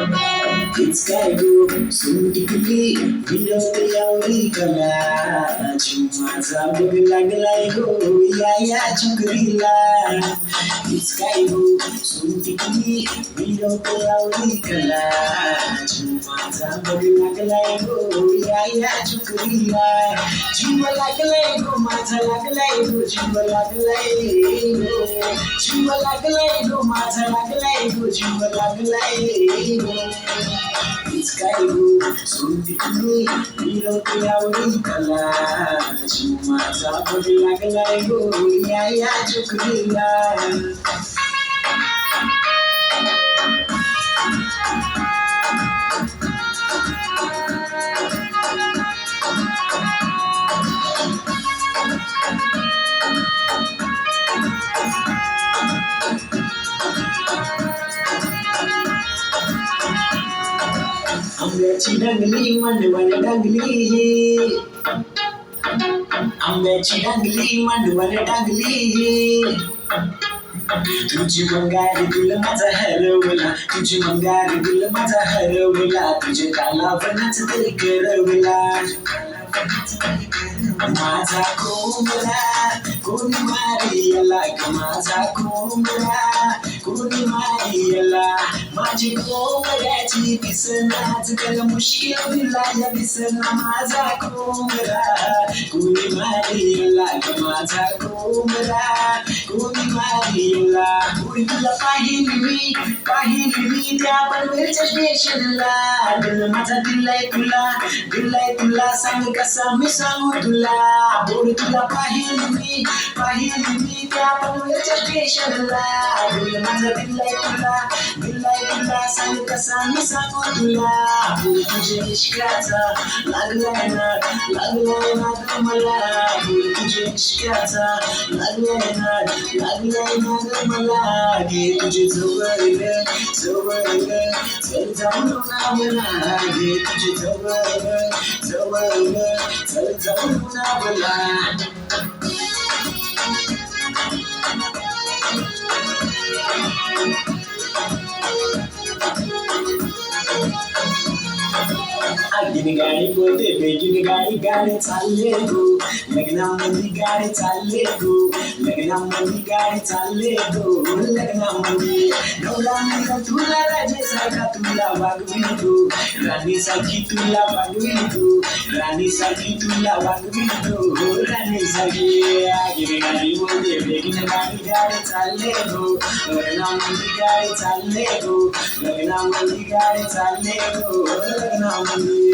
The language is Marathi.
It's Kaigo, soon to be, we don't pay our Rikala. Chumaza, baby, like Laigo, ya, Chukrila. It's Kaigo, soon to be, we don't pay our Rikala. Chumaza, baby, like Laigo, ya, Chukrila. Chuma like Laigo, Mata like Laigo, Chuma like Laigo. Chuma like Laigo, Mata like Laigo, Chuma like Laigo. It's Kaigo, soon to me, we don't pay our Rikala. Chumata, body like a Laigo, ya, Chukrila. I'm the Chidangli, one dangli. I'm the Chidangli, one dangli. तुझी मंगारी गुल माझा हरवला तुझी मंगारी गुल माझा हरवला तुझे काला वनाच तरी करवला माझा कोंबडा कोणी मारियाला ग माझा कोंबडा कोणी मारियाला माझी कोंबड्याची दिसनाच गल मुश्किल दिला या दिसना माझा कोंबडा कोणी मारियाला ग माझा कोंबडा कोणी मारियाला कोणी तुला पाहिली मी त्या पनवेलच्या स्टेशनला दिल माझा दिलाय तुला सांग कसा मी सांगू तुला बोल तुला पाहिली मी त्या पनवेलच्या स्टेशनला दिल माझा दिलाय तुला सांग कसा मी सांगू तुला बोल तुझ्या इश्काचा लागलाय ना ग मला बोल तुझ्या इश्काचा लागलाय ना ग मला घे तुझे जवळ चल जाऊन मला घे तुझे जवळ चल जाऊन मला आगीने गाडी बोलते बेगीने गाडी चालले गो लग्नामध्ये गाडी चालले गो लग्नामध्ये गाडी चालले गो लग्नामध्ये नवरा मुलगा तुला राजेसारखा तुला वागवी गो राणीसारखी तुला वागवी गो राणीसारखी तुला वागवी गो राणीसारखी आगीने गाडी बोलते बेगीने गाडी चालले गो लग्नामध्ये गाडी चालले गो लग्नामध्ये गाडी चालले गो लग्नामध्ये